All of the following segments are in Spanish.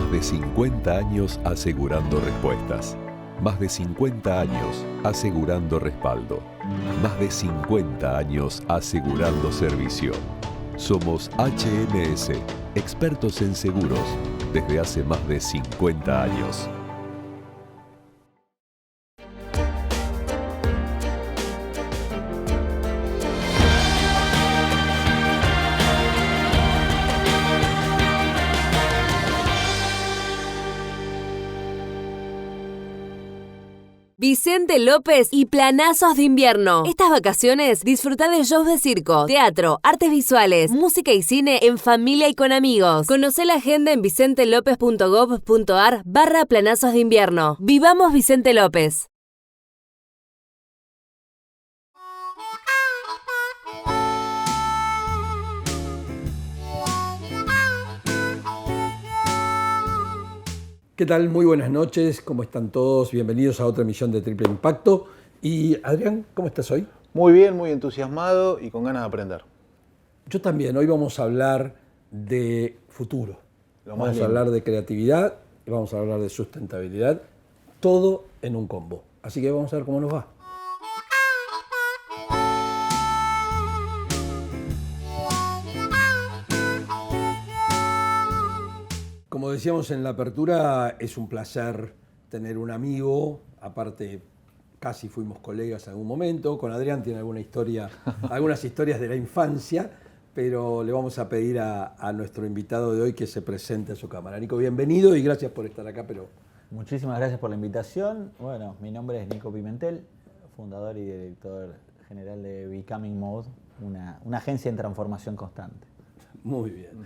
Más de 50 años asegurando respuestas. Más de 50 años asegurando respaldo. Más de 50 años asegurando servicio. Somos HMS, expertos en seguros, desde hace más de 50 años. Vicente López y Planazos de Invierno. Estas vacaciones disfruta de shows de circo, teatro, artes visuales, música y cine en familia y con amigos. Conoce la agenda en vicentelopez.gov.ar/Planazos de Invierno. ¡Vivamos Vicente López! ¿Qué tal? Muy buenas noches, ¿cómo están todos? Bienvenidos a otra emisión de Triple Impacto. Y Adrián, ¿cómo estás hoy? Muy bien, muy entusiasmado y con ganas de aprender. Yo también, hoy vamos a hablar de futuro. Vamos a hablar de creatividad y vamos a hablar de sustentabilidad, todo en un combo. Así que vamos a ver cómo nos va. Como decíamos en la apertura, es un placer tener un amigo, aparte casi fuimos colegas en algún momento, con Adrián tiene algunas historias de la infancia, pero le vamos a pedir a nuestro invitado de hoy que se presente a su cámara. Nico, bienvenido y gracias por estar acá. Muchísimas gracias por la invitación. Bueno, mi nombre es Nico Pimentel, fundador y director general de Becoming Mode, una agencia en transformación constante. Muy bien.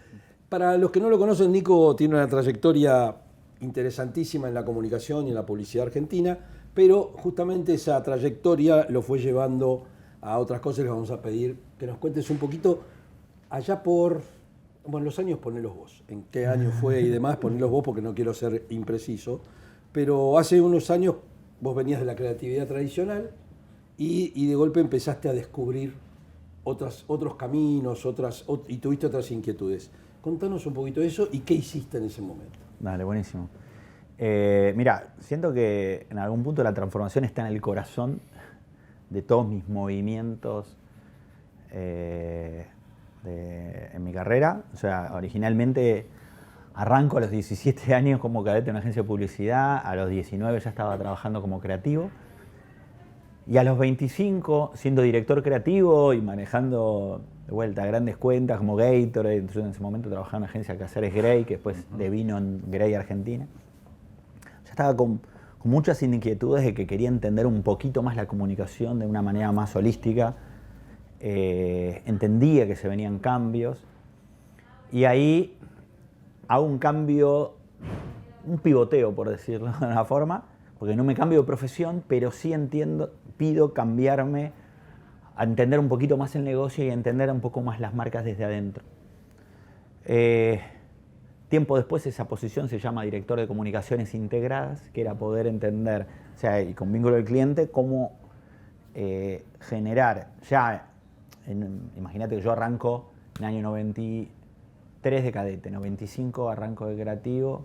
Para los que no lo conocen, Nico tiene una trayectoria interesantísima en la comunicación y en la publicidad argentina, pero justamente esa trayectoria lo fue llevando a otras cosas. Les vamos a pedir que nos cuentes un poquito allá por, bueno, los años ponelos vos, en qué año fue y demás, ponelos vos porque no quiero ser impreciso, pero hace unos años vos venías de la creatividad tradicional y de golpe empezaste a descubrir otros caminos y tuviste otras inquietudes. Contanos un poquito de eso y qué hiciste en ese momento. Dale, buenísimo. Mira, siento que en algún punto la transformación está en el corazón de todos mis movimientos en mi carrera. O sea, originalmente arranco a los 17 años como cadete en una agencia de publicidad, a los 19 ya estaba trabajando como creativo. Y a los 25, siendo director creativo y manejando de vuelta grandes cuentas como Gatorade, yo en ese momento trabajaba en una agencia de Casares Grey, que después devino en Grey Argentina. Ya estaba con muchas inquietudes de que quería entender un poquito más la comunicación de una manera más holística. Entendía que se venían cambios. Y ahí hago un cambio, un pivoteo, por decirlo de una forma, porque no me cambio de profesión, pero sí pido cambiarme a entender un poquito más el negocio y a entender un poco más las marcas desde adentro. Tiempo después esa posición se llama director de comunicaciones integradas, que era poder entender, o sea, y con vínculo al cliente, cómo generar, imagínate que yo arranco en el año 93 de cadete, 95 arranco de creativo,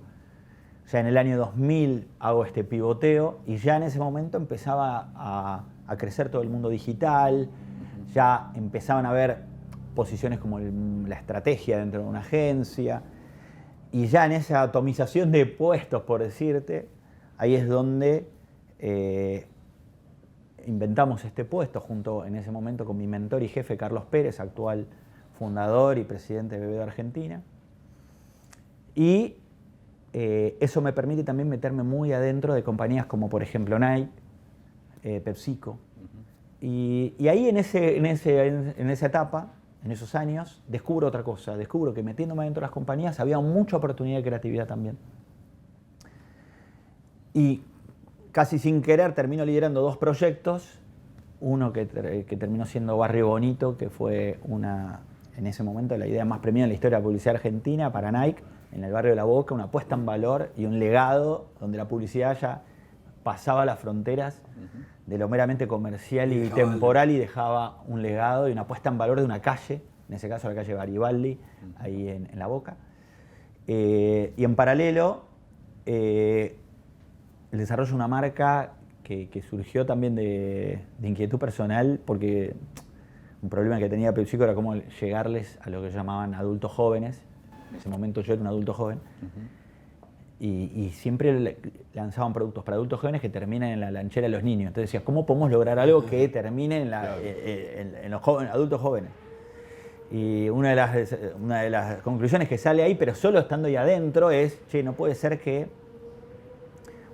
ya en el año 2000 hago este pivoteo y ya en ese momento empezaba a crecer todo el mundo digital, ya empezaban a haber posiciones como la estrategia dentro de una agencia y ya en esa atomización de puestos, por decirte, ahí es donde inventamos este puesto junto en ese momento con mi mentor y jefe Carlos Pérez, actual fundador y presidente de BBVA Argentina. Y eso me permite también meterme muy adentro de compañías como por ejemplo Nike, PepsiCo. Y ahí en esa etapa, en esos años, descubro otra cosa. Descubro que metiéndome adentro de las compañías había mucha oportunidad de creatividad también. Y casi sin querer termino liderando dos proyectos. Uno que terminó siendo Barrio Bonito, que fue en ese momento la idea más premiada en la historia de la publicidad argentina para Nike, en el barrio de La Boca, una puesta en valor y un legado donde la publicidad ya pasaba las fronteras de lo meramente comercial y temporal y dejaba un legado y una puesta en valor de una calle, en ese caso la calle Garibaldi, ahí en La Boca. Y en paralelo, el desarrollo de una marca que surgió también de inquietud personal, porque un problema que tenía PepsiCo era cómo llegarles a lo que llamaban adultos jóvenes. En ese momento yo era un adulto joven. Y siempre lanzaban productos para adultos jóvenes que terminan en la lanchera de los niños. Entonces decías, ¿cómo podemos lograr algo que termine en los adultos jóvenes? Y una de las conclusiones que sale ahí, pero solo estando ahí adentro, es, che, no puede ser que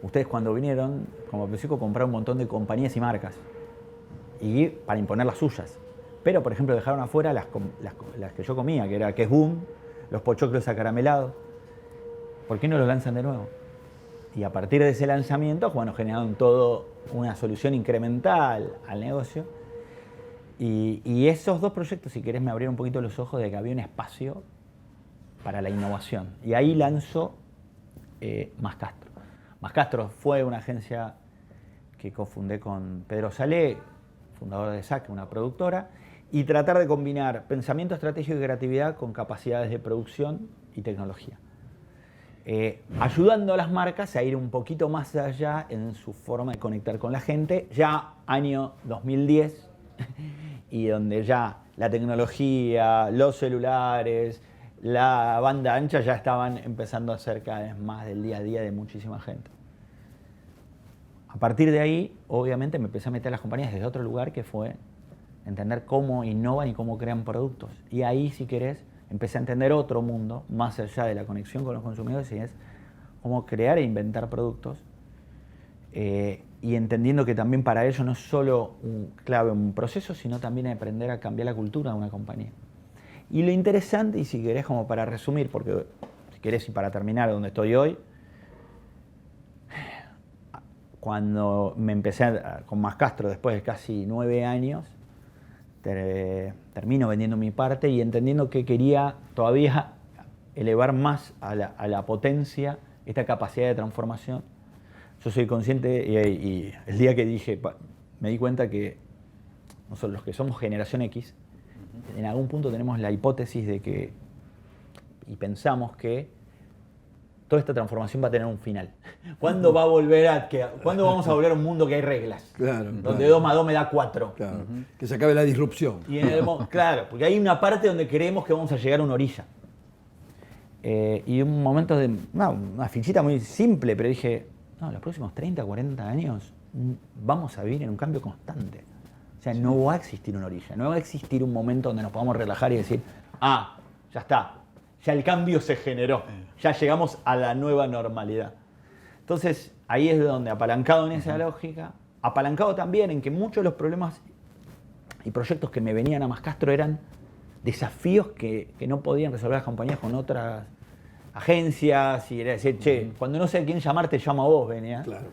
ustedes cuando vinieron, como PepsiCo, compraron un montón de compañías y marcas y para imponer las suyas. Pero, por ejemplo, dejaron afuera las que yo comía, que es Boom, los pochoclos acaramelados. ¿Por qué no los lanzan de nuevo? Y a partir de ese lanzamiento, bueno, generaron todo una solución incremental al negocio. Y esos dos proyectos, si querés, me abrieron un poquito los ojos de que había un espacio para la innovación. Y ahí lanzo Mascastro. Mascastro fue una agencia que cofundé con Pedro Salé, fundador de SAC, una productora, y tratar de combinar pensamiento estratégico y creatividad con capacidades de producción y tecnología. Ayudando a las marcas a ir un poquito más allá en su forma de conectar con la gente, ya año 2010, y donde ya la tecnología, los celulares, la banda ancha ya estaban empezando a ser cada vez más del día a día de muchísima gente. A partir de ahí, obviamente, me empecé a meter a las compañías desde otro lugar, que fue entender cómo innovan y cómo crean productos. Y ahí, si querés, empecé a entender otro mundo, más allá de la conexión con los consumidores, y es cómo crear e inventar productos. Y entendiendo que también para ello no es solo un proceso, sino también aprender a cambiar la cultura de una compañía. Y lo interesante, y si querés como para resumir, porque si querés y para terminar donde estoy hoy, cuando me empecé con Mascastro después de casi 9 años, termino vendiendo mi parte y entendiendo que quería todavía elevar más a la potencia esta capacidad de transformación. Yo soy consciente y el día que dije, me di cuenta que nosotros los que somos generación X, en algún punto tenemos la hipótesis de que, y pensamos que toda esta transformación va a tener un final. ¿Cuándo ¿cuándo vamos a volver a un mundo que hay reglas? Claro, donde 2 más 2 me da 4. Claro. Que se acabe la disrupción. Y claro, porque hay una parte donde creemos que vamos a llegar a una orilla. Y un momento de una fichita muy simple, pero dije, no, los próximos 30, 40 años vamos a vivir en un cambio constante. O sea, no va a existir una orilla, no va a existir un momento donde nos podamos relajar y decir, ya está, ya el cambio se generó, ya llegamos a la nueva normalidad. Entonces, ahí es donde, apalancado en esa lógica, apalancado también en que muchos de los problemas y proyectos que me venían a Mascastro eran desafíos que no podían resolver las compañías con otras agencias, y era decir, che, cuando no sé a quién llamar, te llamo a vos, venía. Claro.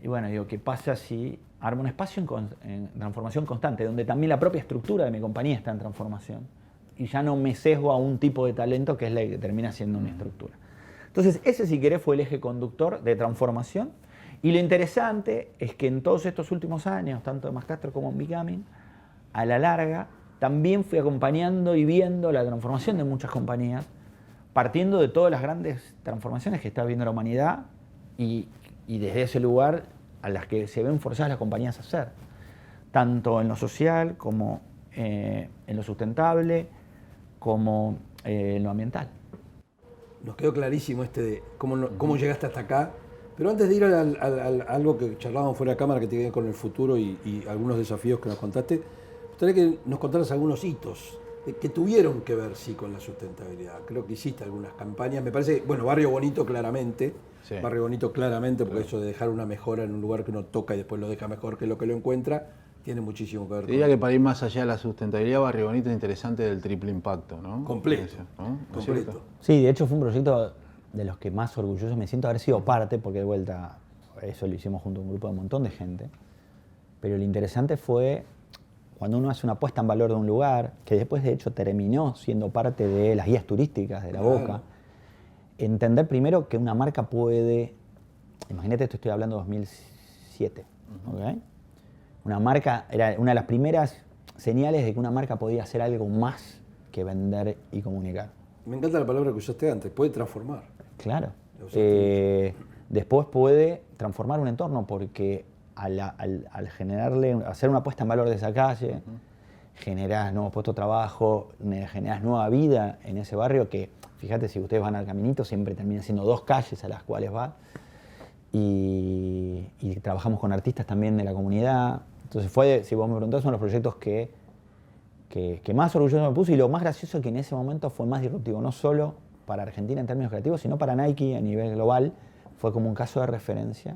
Y bueno, digo, ¿qué pasa si armo un espacio en transformación constante, donde también la propia estructura de mi compañía está en transformación? Y ya no me sesgo a un tipo de talento que es la que termina siendo una estructura. Entonces, ese, si querés, fue el eje conductor de transformación. Y lo interesante es que en todos estos últimos años, tanto en Mascastro como en Becoming, a la larga, también fui acompañando y viendo la transformación de muchas compañías, partiendo de todas las grandes transformaciones que está viendo la humanidad y desde ese lugar a las que se ven forzadas las compañías a hacer, tanto en lo social como en lo sustentable, como en lo ambiental. Nos quedó clarísimo de cómo llegaste hasta acá, pero antes de ir a algo que charlábamos fuera de cámara que tiene que ver con el futuro y algunos desafíos que nos contaste, me gustaría que nos contaras algunos hitos que tuvieron que ver, sí, con la sustentabilidad. Creo que hiciste algunas campañas, me parece, bueno, Barrio Bonito claramente, Sí. Barrio Bonito claramente, porque eso de dejar una mejora en un lugar que uno toca y después lo deja mejor que lo que lo encuentra, tiene muchísimo que ver Diría que para ir más allá de la sustentabilidad, Barrio Bonito es interesante del triple impacto, ¿no? completo. ¿No? ¿No es Completo. cierto? Sí, de hecho fue un proyecto de los que más orgulloso me siento haber sido parte, porque de vuelta eso lo hicimos junto a un grupo de un montón de gente. Pero lo interesante fue cuando uno hace una puesta en valor de un lugar, que después de hecho terminó siendo parte de las guías turísticas de La Boca, entender primero que una marca puede, imagínate, esto estoy hablando de 2007, ¿ok? Una marca era una de las primeras señales de que una marca podía hacer algo más que vender y comunicar. Me encanta la palabra que usaste antes, puede transformar. Claro. Lo usaste Después puede transformar un entorno porque al hacer una puesta en valor de esa calle, generás nuevos puestos de trabajo, generás nueva vida en ese barrio que, fíjate, si ustedes van al Caminito, siempre termina siendo 2 calles a las cuales va. Y trabajamos con artistas también de la comunidad. Entonces si vos me preguntás, son los proyectos que más orgulloso me puse, y lo más gracioso es que en ese momento fue más disruptivo, no solo para Argentina en términos creativos, sino para Nike a nivel global. Fue como un caso de referencia.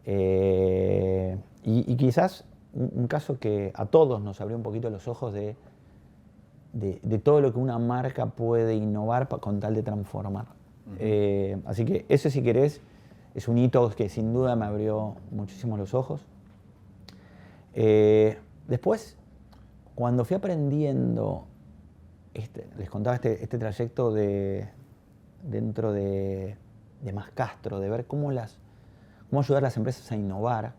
Y quizás un caso que a todos nos abrió un poquito los ojos de todo lo que una marca puede innovar con tal de transformar. Así que ese, si querés, es un hito que sin duda me abrió muchísimo los ojos. Después, cuando fui aprendiendo, les contaba este trayecto dentro de Mascastro, de ver cómo ayudar a las empresas a innovar,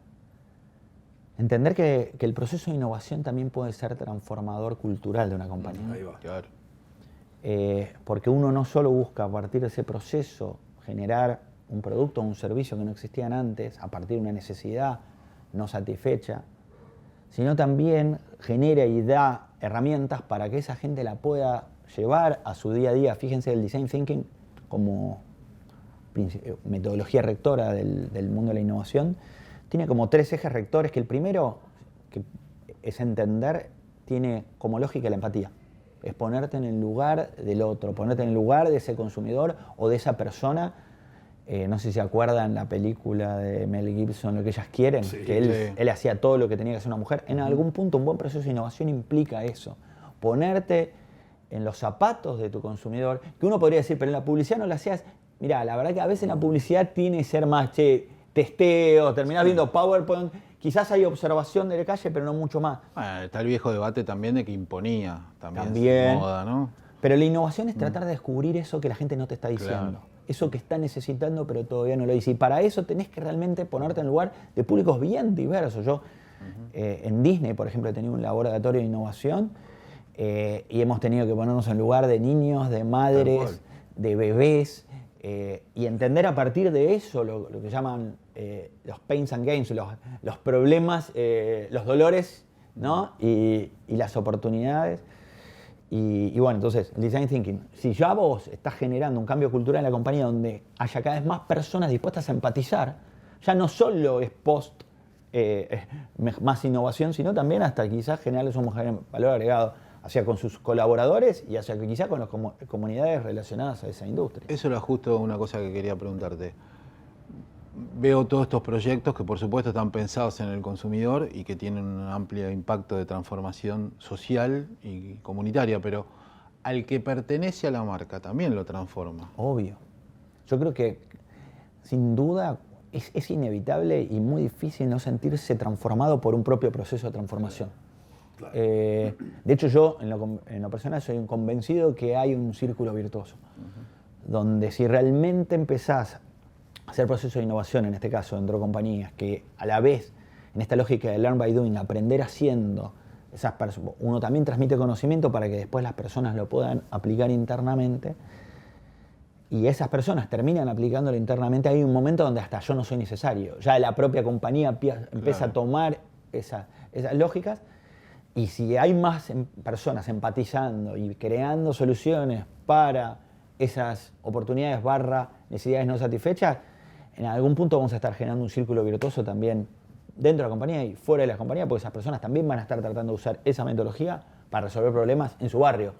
entender que el proceso de innovación también puede ser transformador cultural de una compañía. Ahí va. Claro. Porque uno no solo busca a partir de ese proceso generar un producto o un servicio que no existían antes, a partir de una necesidad no satisfecha, sino también genera y da herramientas para que esa gente la pueda llevar a su día a día. Fíjense, el Design Thinking como metodología rectora del mundo de la innovación tiene como 3 ejes rectores, que el primero, que es entender, tiene como lógica la empatía. Es ponerte en el lugar del otro, ponerte en el lugar de ese consumidor o de esa persona. No sé si se acuerdan la película de Mel Gibson, Lo que ellas quieren, Sí, que él hacía todo lo que tenía que hacer una mujer. En algún punto un buen proceso de innovación implica eso, ponerte en los zapatos de tu consumidor, que uno podría decir, pero en la publicidad no lo hacías. Mirá, la verdad que a veces en la publicidad tiene que ser más, testeo, terminás viendo PowerPoint, quizás hay observación de la calle, pero no mucho más. Bueno, está el viejo debate también de que imponía también. Moda, ¿no? Pero la innovación es tratar de descubrir eso que la gente no te está diciendo. Claro. Eso que está necesitando pero todavía no lo dice. Y para eso tenés que realmente ponerte en el lugar de públicos bien diversos. Yo en Disney, por ejemplo, he tenido un laboratorio de innovación y hemos tenido que ponernos en lugar de niños, de madres, de bebés, y entender a partir de eso lo que llaman los pains and gains, los problemas, los dolores, ¿no? y las oportunidades. Y bueno, entonces, el Design Thinking, si ya vos estás generando un cambio cultural en la compañía donde haya cada vez más personas dispuestas a empatizar, ya no solo es más innovación, sino también hasta quizás generarles un valor agregado hacia con sus colaboradores y hacia quizás con las comunidades relacionadas a esa industria. Eso era justo una cosa que quería preguntarte. Veo todos estos proyectos que por supuesto están pensados en el consumidor y que tienen un amplio impacto de transformación social y comunitaria, pero al que pertenece a la marca también lo transforma. Obvio. Yo creo que sin duda es inevitable y muy difícil no sentirse transformado por un propio proceso de transformación. Claro. De hecho, yo en lo personal soy un convencido que hay un círculo virtuoso, donde si realmente empezás hacer procesos de innovación, en este caso dentro de compañías, que a la vez, en esta lógica de learn by doing, aprender haciendo, uno también transmite conocimiento para que después las personas lo puedan aplicar internamente, y esas personas terminan aplicándolo internamente, hay un momento donde hasta yo no soy necesario. Ya la propia compañía empieza a tomar esas lógicas, y si hay más personas empatizando y creando soluciones para esas oportunidades / necesidades no satisfechas, en algún punto vamos a estar generando un círculo virtuoso también dentro de la compañía y fuera de la compañía, porque esas personas también van a estar tratando de usar esa metodología para resolver problemas en su barrio,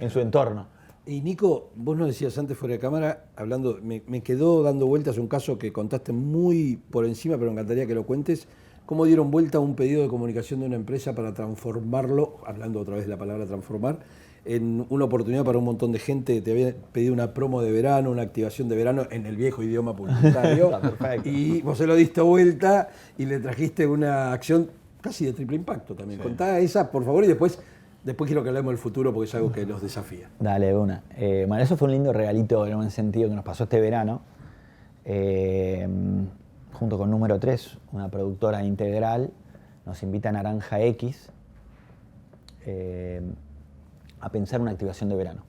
en su entorno. Y Nico, vos nos decías antes fuera de cámara, hablando, me quedó dando vueltas un caso que contaste muy por encima, pero me encantaría que lo cuentes. ¿Cómo dieron vuelta un pedido de comunicación de una empresa para transformarlo, hablando otra vez de la palabra transformar, en una oportunidad para un montón de gente? Te había pedido una promo de verano, una activación de verano en el viejo idioma publicitario. Y vos se lo diste vuelta y le trajiste una acción casi de triple impacto también. Sí. Contá esa, por favor, y después quiero que hablemos del futuro porque es algo que nos desafía. Dale, una. Bueno, eso fue un lindo regalito en un sentido que nos pasó este verano. Junto con Número 3, una productora integral, nos invita a Naranja X a pensar una activación de verano.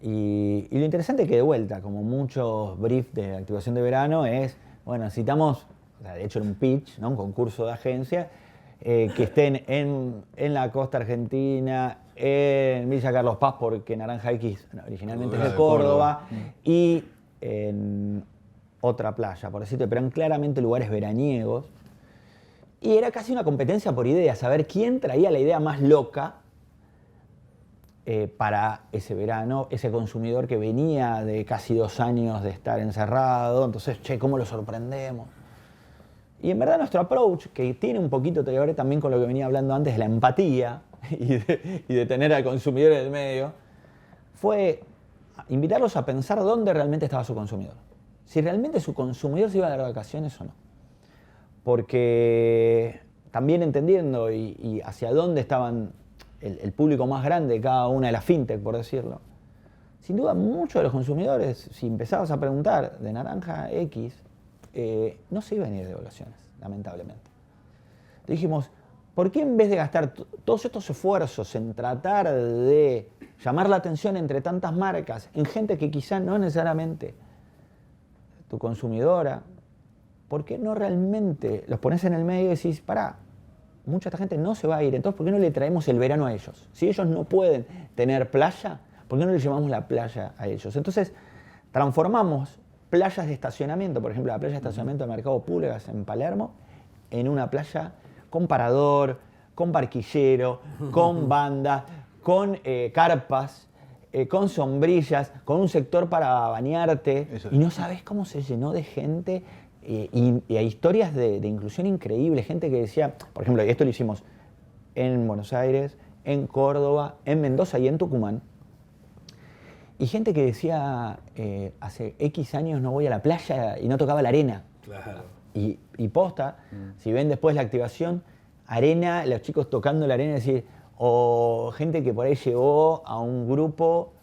Y lo interesante es que de vuelta, como muchos briefs de activación de verano, es, bueno, necesitamos, o sea, de hecho era un pitch, ¿no? Un concurso de agencia, que estén en la costa argentina, en Villa Carlos Paz, porque Naranja X originalmente es de Córdoba, y en otra playa, por decirte, pero eran claramente lugares veraniegos. Y era casi una competencia por ideas, saber quién traía la idea más loca para ese verano, ese consumidor que venía de casi 2 años de estar encerrado. Entonces, che, ¿cómo lo sorprendemos? Y en verdad nuestro approach, que tiene un poquito que ver también con lo que venía hablando antes de la empatía y de tener al consumidor en el medio, fue invitarlos a pensar dónde realmente estaba su consumidor. Si realmente su consumidor se iba de vacaciones o no. Porque también entendiendo y hacia dónde estaban el público más grande de cada una de las fintech, por decirlo, sin duda muchos de los consumidores, si empezabas a preguntar de Naranja X, no se iban a ir de vacaciones, lamentablemente. Dijimos, ¿por qué en vez de gastar todos estos esfuerzos en tratar de llamar la atención entre tantas marcas, en gente que quizá no necesariamente tu consumidora, ¿por qué no realmente los pones en el medio y decís, pará, mucha esta gente no se va a ir, entonces ¿por qué no le traemos el verano a ellos? Si ellos no pueden tener playa, ¿por qué no le llevamos la playa a ellos? Entonces transformamos playas de estacionamiento, por ejemplo la playa de estacionamiento del Mercado Pulgas en Palermo, en una playa con parador, con barquillero, con banda, con carpas, con sombrillas, con un sector para bañarte. Y no sabés cómo se llenó de gente y hay historias de inclusión increíble. Gente que decía, por ejemplo, y esto lo hicimos en Buenos Aires, en Córdoba, en Mendoza y en Tucumán. Y gente que decía, hace X años no voy a la playa y no tocaba la arena. Claro. Y posta, si ven después la activación, arena, los chicos tocando la arena, decir, o gente que por ahí llevó a un grupo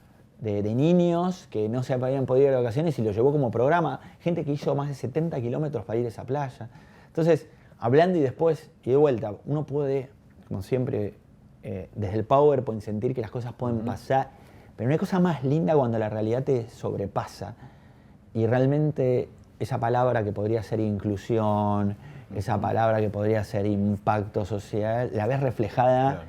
de niños que no se habían podido ir de vacaciones y lo llevó como programa, gente que hizo más de 70 kilómetros para ir a esa playa. Entonces, hablando y después, y de vuelta, uno puede, como siempre, desde el PowerPoint sentir que las cosas pueden pasar, pero no hay cosa más linda cuando la realidad te sobrepasa y realmente esa palabra que podría ser inclusión, esa palabra que podría ser impacto social, la ves reflejada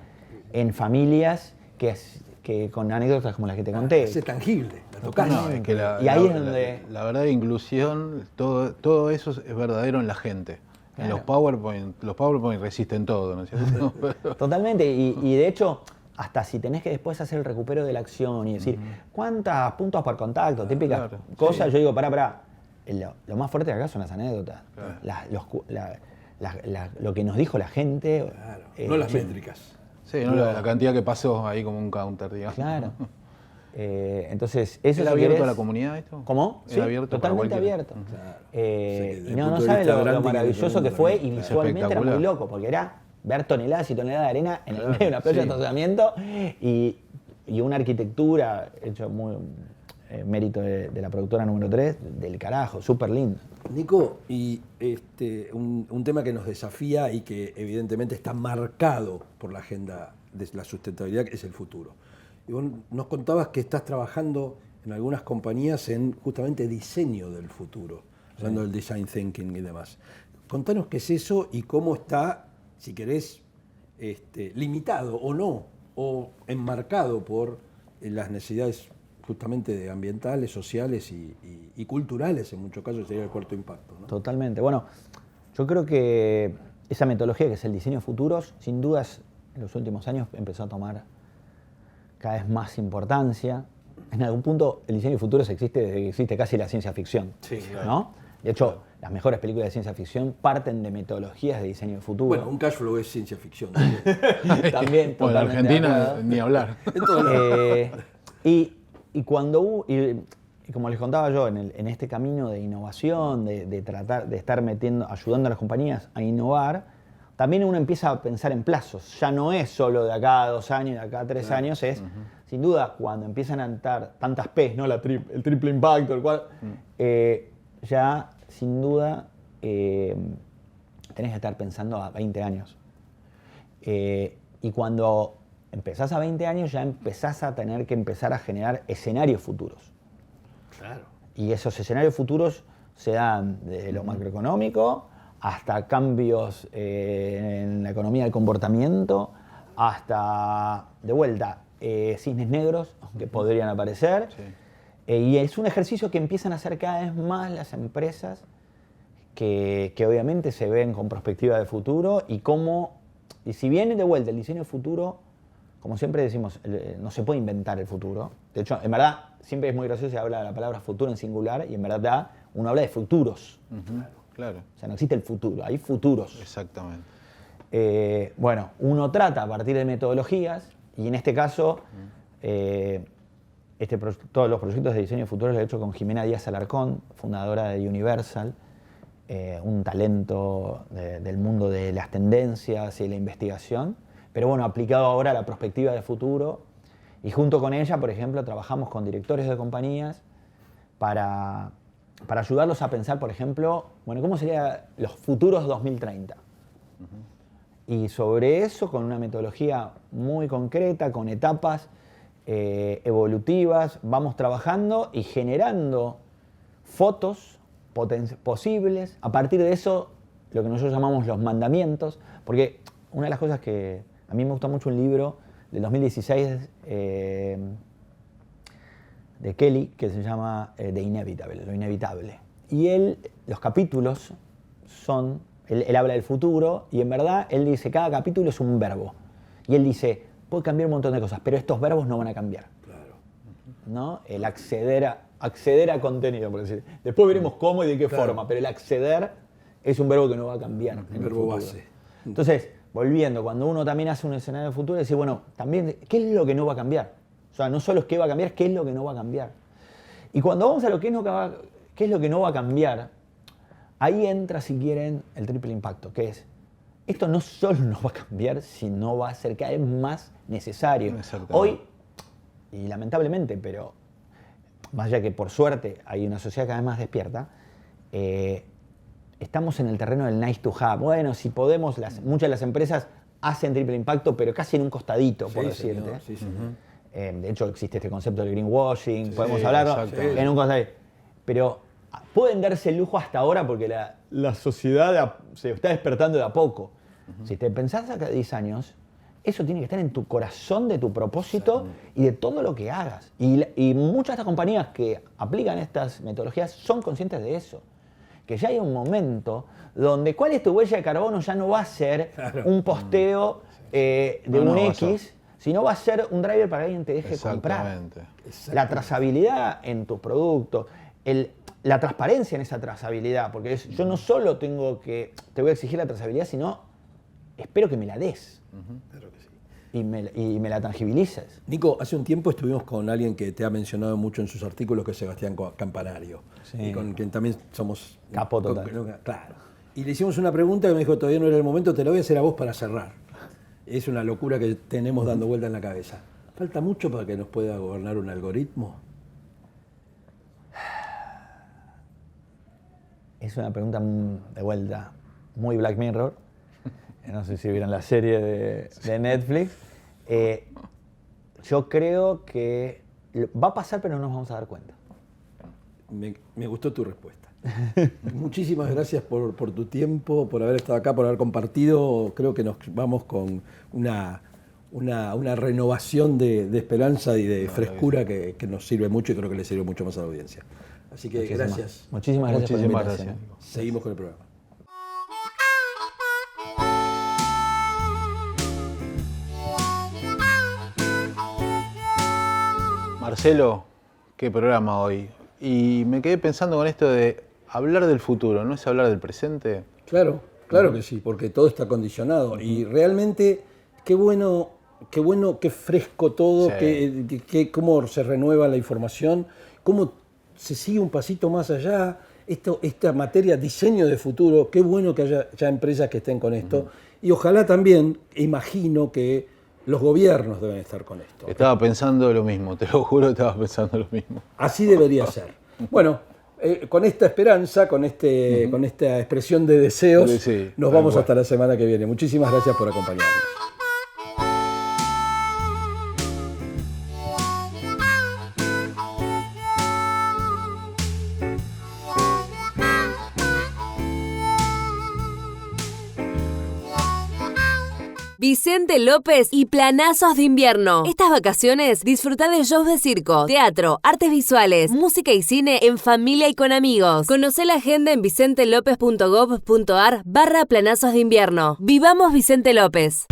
en familias que con anécdotas como las que te conté. Es tangible, la tocás. No, es que Y ahí es donde... La verdad de inclusión, todo eso es verdadero en la gente. En los PowerPoint resisten todo, ¿no es cierto? Totalmente, y de hecho, hasta si tenés que después hacer el recupero de la acción y decir, ¿cuántos puntos por contacto? Típicas cosas, yo digo, pará. Lo más fuerte de acá son las anécdotas. Lo que nos dijo la gente. Claro, no las métricas. Sí, no la cantidad que pasó ahí como un counter, digamos. Claro. Entonces, eso ¿Es abierto a la comunidad esto? ¿Cómo? ¿Es Sí, abierto totalmente para abierto. Claro. Y no saben lo maravilloso que fue y visualmente era muy loco, porque era ver toneladas y toneladas de arena en el medio de una playa de estacionamiento y una arquitectura hecho muy mérito de la productora número 3, del carajo, súper lindo. Nico, y un tema que nos desafía y que evidentemente está marcado por la agenda de la sustentabilidad es el futuro. Y vos nos contabas que estás trabajando en algunas compañías en justamente diseño del futuro, hablando del design thinking y demás. Contanos qué es eso y cómo está, si querés, limitado o no, o enmarcado por las necesidades justamente de ambientales, sociales y culturales, en muchos casos sería el cuarto impacto, ¿no? Totalmente. Bueno, yo creo que esa metodología que es el diseño de futuros, sin dudas en los últimos años empezó a tomar cada vez más importancia. En algún punto el diseño de futuros existe desde que existe casi la ciencia ficción, Sí, claro. ¿no? De hecho, las mejores películas de ciencia ficción parten de metodologías de diseño de futuro. Bueno, un cash flow es ciencia ficción. También, Bueno, en totalmente de Argentina acuerdo. ni hablar. Y cuando y como les contaba yo, en este camino de innovación, de tratar de estar ayudando a las compañías a innovar, también uno empieza a pensar en plazos. Ya no es solo de acá a 2 años, de acá a 3 años, es sin duda cuando empiezan a entrar tantas P's, ¿no? El triple impacto, el cual ya sin duda tenés que estar pensando a 20 años. Y cuando empezás a 20 años, ya empezás a tener que empezar a generar escenarios futuros. Claro. Y esos escenarios futuros se dan desde lo macroeconómico hasta cambios en la economía del comportamiento, hasta, de vuelta, cisnes negros que podrían aparecer. Sí. Y es un ejercicio que empiezan a hacer cada vez más las empresas que obviamente se ven con perspectiva de futuro y si viene de vuelta el diseño de futuro, como siempre decimos, no se puede inventar el futuro. De hecho, en verdad, siempre es muy gracioso, se habla de la palabra futuro en singular y en verdad uno habla de futuros. Claro. O sea, no existe el futuro, hay futuros. Exactamente. Bueno, uno trata a partir de metodologías y en este caso, todos los proyectos de diseño de futuro los he hecho con Jimena Díaz Alarcón, fundadora de Universal, un talento del mundo de las tendencias y la investigación, pero bueno, aplicado ahora a la perspectiva de futuro. Y junto con ella, por ejemplo, trabajamos con directores de compañías para ayudarlos a pensar, por ejemplo, bueno, ¿cómo serían los futuros 2030? Y sobre eso, con una metodología muy concreta, con etapas evolutivas, vamos trabajando y generando fotos posibles. A partir de eso, lo que nosotros llamamos los mandamientos, porque una de las cosas que a mí me gusta mucho un libro del 2016 de Kelly, que se llama The Inevitable, lo inevitable. Y los capítulos son, él habla del futuro y en verdad él dice, cada capítulo es un verbo. Y él dice, puede cambiar un montón de cosas, pero estos verbos no van a cambiar. Claro. ¿No? El acceder a contenido, por decir. Después veremos cómo y de qué forma, pero el acceder es un verbo que no va a cambiar. Un verbo base. Entonces, volviendo, cuando uno también hace un escenario de futuro, dice, bueno, también, ¿qué es lo que no va a cambiar? O sea, no solo es qué va a cambiar, qué es lo que no va a cambiar. Y cuando vamos a lo que qué es lo que no va a cambiar, ahí entra, si quieren, el triple impacto, que es, esto no solo no va a cambiar, sino va a ser cada vez más necesario. Hoy, y lamentablemente, pero más allá que por suerte hay una sociedad cada vez más despierta, estamos en el terreno del nice to have. Bueno, si podemos, muchas de las empresas hacen triple impacto, pero casi en un costadito, por decirte. Señor, sí, señor. De hecho, existe este concepto del greenwashing, podemos hablarlo en un costadito. Pero pueden darse el lujo hasta ahora porque la sociedad se está despertando de a poco. Si te pensás acá 10 años, eso tiene que estar en tu corazón de tu propósito y de todo lo que hagas. Y muchas de estas compañías que aplican estas metodologías son conscientes de eso. Que ya hay un momento donde cuál es tu huella de carbono ya no va a ser un posteo de un X, sino va a ser un driver para que alguien te deje comprar. La trazabilidad en tus productos, la transparencia en esa trazabilidad, porque yo no solo te voy a exigir la trazabilidad, sino espero que me la des. Claro que sí. Y me la tangibilices. Nico, hace un tiempo estuvimos con alguien que te ha mencionado mucho en sus artículos, que es Sebastián Campanario, y con quien también somos... Capo total. Claro. Y le hicimos una pregunta que me dijo, todavía no era el momento, te la voy a hacer a vos para cerrar. Es una locura que tenemos dando vuelta en la cabeza. ¿Falta mucho para que nos pueda gobernar un algoritmo? Es una pregunta de vuelta muy Black Mirror. No sé si vieron la serie de Netflix. Yo creo que va a pasar, pero no nos vamos a dar cuenta. Me gustó tu respuesta. Muchísimas gracias por tu tiempo, por haber estado acá, por haber compartido. Creo que nos vamos con una renovación de esperanza y de frescura que nos sirve mucho y creo que le sirve mucho más a la audiencia. Así que gracias. Muchísimas gracias por la invitación. Seguimos con el programa. Marcelo, qué programa hoy. Y me quedé pensando con esto de hablar del futuro, ¿no es hablar del presente? Claro que sí, porque todo está condicionado. Y realmente, qué bueno, qué fresco todo, cómo se renueva la información, cómo se sigue un pasito más allá. Esta materia, diseño de futuro, qué bueno que haya ya empresas que estén con esto. Y ojalá también, imagino que los gobiernos deben estar con esto. Estaba pensando lo mismo, te lo juro, estaba pensando lo mismo. Así debería ser. Bueno, con esta esperanza, con esta expresión de deseos, nos vamos hasta la semana que viene. Muchísimas gracias por acompañarnos. Vicente López y planazos de invierno. Estas vacaciones disfruta de shows de circo, teatro, artes visuales, música y cine en familia y con amigos. Conocé la agenda en vicentelopez.gov.ar/planazos de invierno. Vivamos Vicente López.